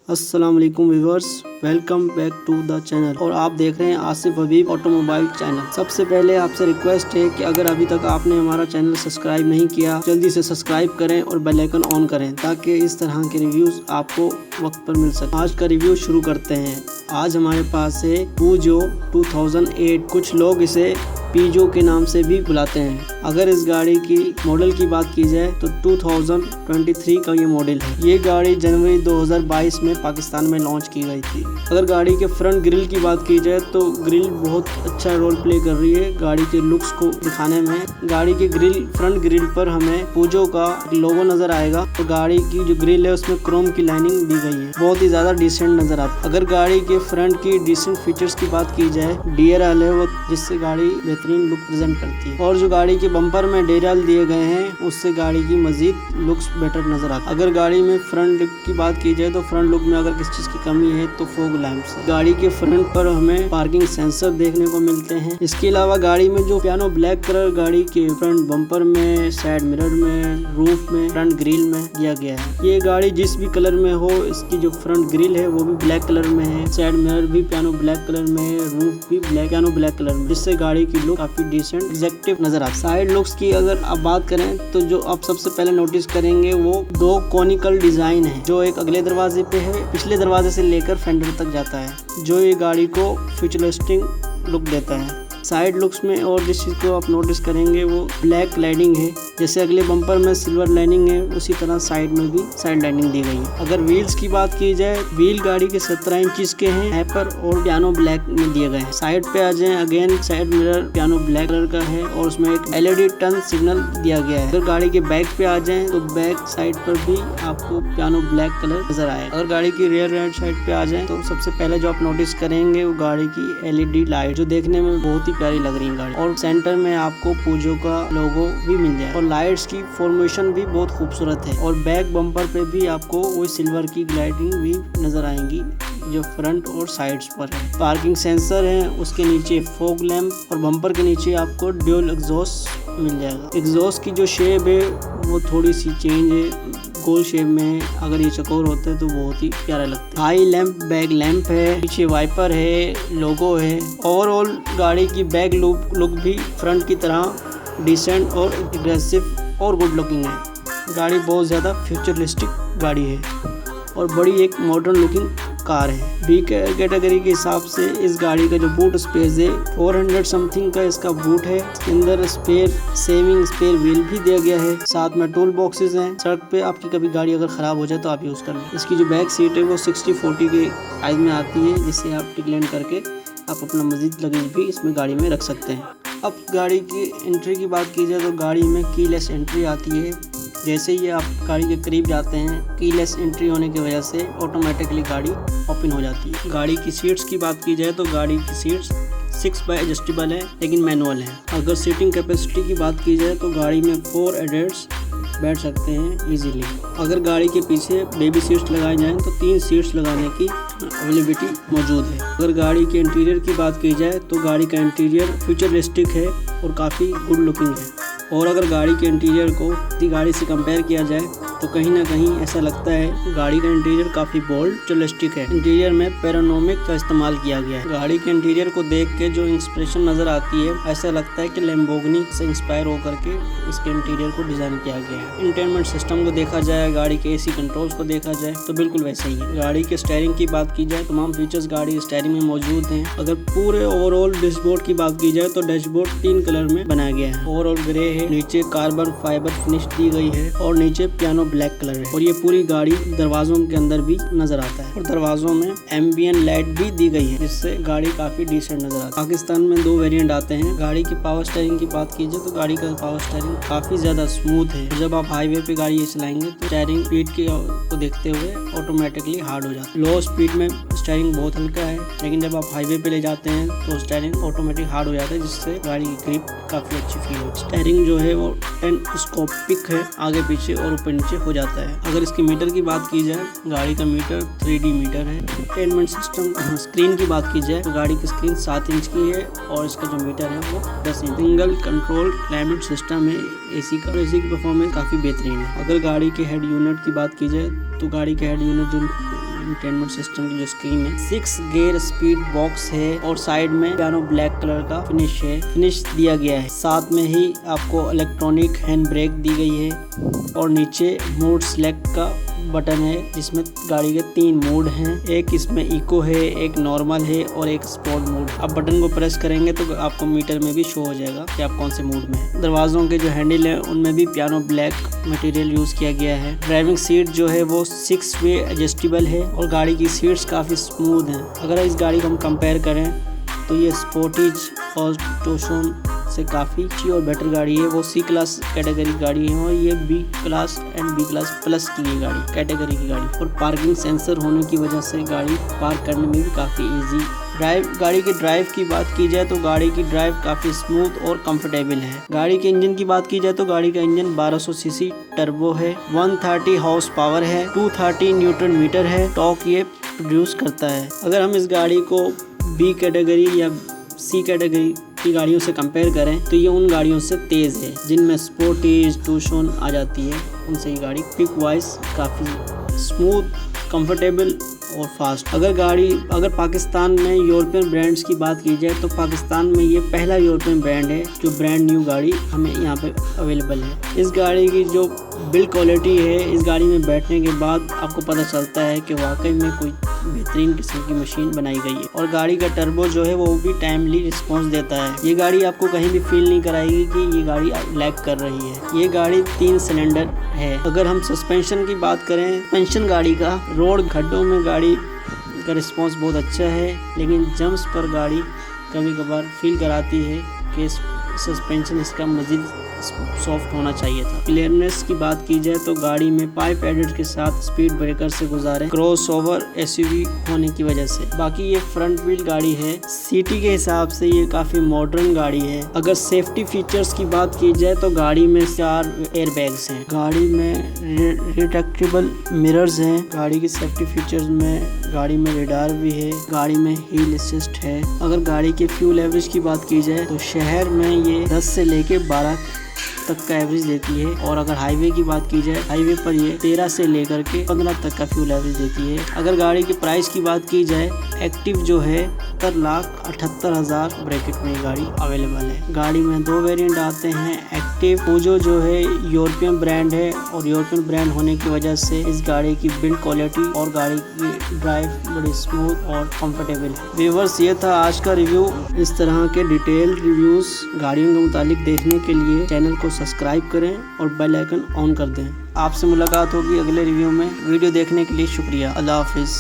अस्सलाम वालेकुम viewers, welcome back to the channel और आप देख रहे हैं आसिफ हबीब ऑटोमोबाइल चैनल। सबसे पहले आपसे रिक्वेस्ट है कि अगर अभी तक आपने हमारा चैनल सब्सक्राइब नहीं किया, जल्दी से सब्सक्राइब करें और बेल आइकन ऑन करें ताकि इस तरह के रिव्यूज़ आपको वक्त पर मिल सके। आज का रिव्यू शुरू करते हैं। आज हमारे पास है पूजो 2008, कुछ लोग इसे पीजो के नाम से भी बुलाते हैं। अगर इस गाड़ी की मॉडल की बात की जाए तो 2023 का ये मॉडल है। ये गाड़ी जनवरी 2022 में पाकिस्तान में लॉन्च की गई थी। अगर गाड़ी के फ्रंट ग्रिल की बात की जाए तो ग्रिल बहुत अच्छा रोल प्ले कर रही है गाड़ी के लुक्स को दिखाने में। गाड़ी के फ्रंट ग्रिल पर हमें पूजो का लोगो नजर आएगा और गाड़ी की जो ग्रिल है उसमें क्रोम की लाइनिंग दी गई है, बहुत ही ज्यादा डिसेंट नजर आता है। अगर गाड़ी के फ्रंट की डिसेंट फीचर्स की बात की जाए, DRL है वो, जिससे गाड़ी बेहतरीन लुक प्रेजेंट करती है और जो गाड़ी के बम्पर में DRL दिए गए हैं उससे गाड़ी की मजीद लुक्स बेटर नजर आता है। अगर गाड़ी में फ्रंट लुक की बात की जाए तो फ्रंट लुक में अगर किसी चीज की कमी है तो फॉग लैंप्स है। गाड़ी के फ्रंट पर हमें पार्किंग सेंसर देखने को मिलते हैं। इसके अलावा गाड़ी में जो पियानो ब्लैक कलर गाड़ी के फ्रंट बम्पर में, साइड मिरर में, रूफ में, फ्रंट ग्रिल में दिया गया है। ये गाड़ी जिस भी कलर में हो, इसकी जो फ्रंट ग्रिल है वो भी ब्लैक कलर में है, साइड मिरर भी पियानो ब्लैक कलर में है, रूफ भी पियानो ब्लैक कलर में, जिससे गाड़ी की लुक काफी डिसेंट एग्जैक्टिव नजर आता है। साइड लुक्स की अगर आप बात करें तो जो आप सबसे पहले नोटिस करेंगे वो दो कॉनिकल डिजाइन है, जो एक अगले दरवाजे पे है, पिछले दरवाजे से लेकर फेंडर तक जाता है, जो ये गाड़ी को फ्यूचरिस्टिक लुक देता है। साइड लुक्स में और जिस चीज़ को आप नोटिस करेंगे वो ब्लैक लाइनिंग है। जैसे अगले बम्पर में सिल्वर लाइनिंग है, उसी तरह साइड में भी साइड लाइनिंग दी गई है। अगर व्हील्स की बात की जाए, व्हील गाड़ी के 17 इंच के हैं, हैपर और पियानो ब्लैक में दिए गए हैं। साइड पे आ जाए, again side mirror piano black colour का है और उसमें एक LED टर्न सिग्नल दिया गया है। अगर गाड़ी के बैक पे आ जाए तो बैक साइड पर भी आपको पियानो ब्लैक कलर नजर आएगा। अगर गाड़ी की रियर राइट साइड पे आ जाए तो सबसे पहले जो आप नोटिस करेंगे वो गाड़ी की LED लाइट, जो देखने में बहुत प्यारी लग रही है गाड़ी, और सेंटर में आपको पूजो का लोगो भी मिल जाए और लाइट्स की फॉर्मेशन भी बहुत खूबसूरत है। और बैक बम्पर पे भी आपको वो सिल्वर की ग्लाइडिंग भी नजर आएंगी जो फ्रंट और साइड्स पर है। पार्किंग सेंसर है, उसके नीचे फॉग लैम्प और बम्पर के नीचे आपको ड्यूल एग्जॉस्ट मिल जाएगा। एग्जॉस्ट की जो शेप है वो थोड़ी सी चेंज है, गोल शेप में। अगर ये चकोर होते तो बहुत ही प्यारा लगता है। हाई लैंप बैक लैंप है, पीछे वाइपर है, लोगो है। ओवरऑल गाड़ी की बैक लुक भी फ्रंट की तरह डिसेंट और एग्रेसिव और गुड लुकिंग है। गाड़ी बहुत ज़्यादा फ्यूचरिस्टिक गाड़ी है और बड़ी एक मॉडर्न लुकिंग कार है। बी कैटेगरी के हिसाब से इस गाड़ी का जो बूट स्पेस है 400 समथिंग का इसका बूट है। इसके अंदर सेविंग स्पेयर व्हील भी दिया गया है, साथ में टूल बॉक्सेस हैं। सड़क पे आपकी कभी गाड़ी अगर खराब हो जाए तो आप यूज कर लें। इसकी जो बैक सीट है वो 60/40 के साइज में आती है, जिससे आप टिकलैंड करके आप अपना मजीद लगेज भी इसमें गाड़ी में रख सकते हैं। अब गाड़ी की एंट्री की बात की जाए तो गाड़ी में कीलेस एंट्री आती है। जैसे ही आप गाड़ी के करीब जाते हैं, कीलेस एंट्री होने की वजह से ऑटोमेटिकली गाड़ी ओपन हो जाती है। गाड़ी की सीट्स की बात की जाए तो गाड़ी की सीट्स 6 बाय एडजस्टेबल है लेकिन मैनुअल है। अगर सीटिंग कैपेसिटी की बात की जाए तो गाड़ी में 4 एडल्ट्स बैठ सकते हैं इजीली। अगर गाड़ी के पीछे बेबी सीट्स लगाए जाएं तो 3 सीट्स लगाने की अवेलेबिलिटी मौजूद है। अगर गाड़ी के इंटीरियर की बात की जाए तो गाड़ी का इंटीरियर फ्यूचरिस्टिक है और काफ़ी गुड लुकिंग है। और अगर गाड़ी के इंटीरियर को किसी गाड़ी से कंपेयर किया जाए तो कहीं ना कहीं ऐसा लगता है गाड़ी का इंटीरियर काफ़ी बोल्ड फ्यूचरिस्टिक है। इंटीरियर में पैरानोमिक का इस्तेमाल किया गया है। गाड़ी के इंटीरियर को देख के जो इंस्पिरेशन नज़र आती है, ऐसा लगता है कि लैम्बोर्गिनी से इंस्पायर होकर के इसके इंटीरियर को डिज़ाइन किया गया है। एंटरटेनमेंट सिस्टम को देखा जाए, गाड़ी के AC कंट्रोल्स को देखा जाए तो बिल्कुल वैसे ही है। गाड़ी के स्टीयरिंग की बात की जाए, तमाम फीचर्स गाड़ी स्टीयरिंग में मौजूद हैं। अगर पूरे ओवरऑल डैशबोर्ड की बात की जाए तो डैशबोर्ड 3 कलर में बनाया गया है। ओवरऑल ग्रे है, नीचे कार्बन फाइबर फिनिश दी गई है और नीचे पियानो ब्लैक कलर है। और ये पूरी गाड़ी दरवाजों के अंदर भी नजर आता है और दरवाजों में एम्बियन लाइट भी दी गई है, जिससे गाड़ी काफी डिसेंट नजर आता है। पाकिस्तान में 2 वेरिएंट आते हैं। गाड़ी की पावर स्टीयरिंग की बात की जाए तो गाड़ी का पावर स्टीयरिंग काफी ज्यादा स्मूथ है। जब आप हाईवे पे गाड़ी चलाएंगे तो स्टीयरिंग स्पीड को देखते हुए ऑटोमेटिकली हार्ड हो जाता है। लो स्पीड में स्टीयरिंग बहुत हल्का है, लेकिन जब आप हाईवे पे ले जाते हैं तो स्टीयरिंग ऑटोमेटिक हार्ड हो जाता है, जिससे गाड़ी की ग्रिप काफी अच्छी फील होती है। स्टीयरिंग जो है वो टेलीस्कोपिक है, आगे पीछे और ऊपर नीचे हो जाता है। अगर इसकी मीटर की बात की जाए, गाड़ी का मीटर 3D मीटर है। एंटरटेनमेंट सिस्टम स्क्रीन की बात की जाए तो गाड़ी की स्क्रीन 7 इंच की है और इसका जो मीटर है वो 10 inch. Single control climate system है AC का, और AC की परफॉर्मेंस काफ़ी बेहतरीन है। अगर गाड़ी के हेड यूनिट की बात की जाए तो गाड़ी के हेड यूनिट जो इंफोटेनमेंट सिस्टम की जो स्क्रीन है, 6 गियर स्पीड बॉक्स है और साइड में पियानो ब्लैक कलर का फिनिश दिया गया है। साथ में ही आपको इलेक्ट्रॉनिक हैंड ब्रेक दी गई है और नीचे मोड सिलेक्ट का बटन है जिसमें गाड़ी के 3 मोड हैं। एक इसमें इको है, एक नॉर्मल है और एक स्पोर्ट मोड। आप बटन को प्रेस करेंगे तो आपको मीटर में भी शो हो जाएगा कि आप कौन से मोड में हैं। दरवाजों के जो हैंडल है उनमें भी पियानो ब्लैक मटेरियल यूज किया गया है। ड्राइविंग सीट जो है वो 6 वे एडजस्टेबल है और गाड़ी की सीट्स काफी स्मूथ हैं। अगर इस गाड़ी को हम कंपेयर करें तो ये स्पोर्टेज और टूसन से काफ़ी अच्छी और बेटर गाड़ी है। वो सी क्लास कैटेगरी गाड़ी है और ये B class and B class plus की है गाड़ी, कैटेगरी की गाड़ी। और पार्किंग सेंसर होने की वजह से गाड़ी पार्क करने में भी काफ़ी इजी। गाड़ी की ड्राइव की बात की जाए तो गाड़ी की ड्राइव काफ़ी स्मूथ और कंफर्टेबल है। गाड़ी के इंजन की बात की जाए तो गाड़ी का इंजन 1200 सीसी टर्बो है, 130 हॉर्स पावर है, 230 न्यूटन मीटर है, टॉर्क ये प्रोड्यूस करता है। अगर हम इस गाड़ी को बी कैटेगरी या सी कैटेगरी की गाड़ियों से कंपेयर करें तो ये उन गाड़ियों से तेज़ है जिनमें स्पोर्टेज टूसन आ जाती है। उनसे ये गाड़ी पिक वाइज काफ़ी स्मूथ, कंफर्टेबल और फास्ट। अगर पाकिस्तान में यूरोपियन ब्रांड्स की बात की जाए तो पाकिस्तान में ये पहला यूरोपियन ब्रांड है जो ब्रांड न्यू गाड़ी हमें यहाँ पे अवेलेबल है। इस गाड़ी की जो बिल्ड क्वालिटी है, इस गाड़ी में बैठने के बाद आपको पता चलता है कि वाकई में कोई बेहतरीन किस्म की मशीन बनाई गई है। और गाड़ी का टर्बो जो है वो भी टाइमली रिस्पॉन्स देता है। ये गाड़ी आपको कहीं भी फील नहीं कराएगी कि ये गाड़ी लैग कर रही है। ये गाड़ी 3 सिलेंडर है। अगर हम सस्पेंशन की बात करें, सस्पेंशन गाड़ी का रोड गड्ढों में गाड़ी का रिस्पॉन्स बहुत अच्छा है, लेकिन जंप्स पर गाड़ी कभी कभार फील कराती है कि सस्पेंशन इसका मज़ीद सॉफ्ट होना चाहिए था। क्लियरनेस की बात की जाए तो गाड़ी में पाइप एडेड के साथ स्पीड ब्रेकर से गुजारे क्रॉसओवर एसयूवी होने की वजह से। बाकी ये फ्रंट व्हील गाड़ी है। सिटी के हिसाब से ये काफ़ी मॉडर्न गाड़ी है। अगर सेफ्टी फीचर्स की बात की जाए तो गाड़ी में 4 एयर बैग्स हैं, गाड़ी में रिट्रैक्टेबल मिरर्स हैं, गाड़ी की सेफ्टी फीचर्स में गाड़ी में रेडार भी है, गाड़ी में हिल असिस्ट है। अगर गाड़ी के फ्यूल एवरेज की बात की जाए तो शहर में ये 10 से लेके 12 तक का एवरेज देती है और अगर हाईवे की बात की जाए, हाईवे पर ये 13 से लेकर के 15 तक का फ्यूल एवरेज देती है। अगर गाड़ी की प्राइस की बात की जाए, एक्टिव जो है 70,78,000 ब्रैकेट में ये गाड़ी अवेलेबल है। गाड़ी में 2 वेरिएंट आते हैं। एक्टिव पूजो जो है यूरोपियन ब्रांड है और यूरोपियन ब्रांड होने की वजह से इस गाड़ी की बिल्ड क्वालिटी और गाड़ी की ड्राइव बड़ी स्मूथ और कंफर्टेबल है। व्यूअर्स, ये था आज का रिव्यू। इस तरह के डिटेल रिव्यूज गाड़ियों के मुतालिक देखने के लिए चैनल को सब्सक्राइब करें और बेल आइकन ऑन कर दें। आपसे मुलाकात होगी अगले रिव्यू में। वीडियो देखने के लिए शुक्रिया। अल्लाह हाफिज़।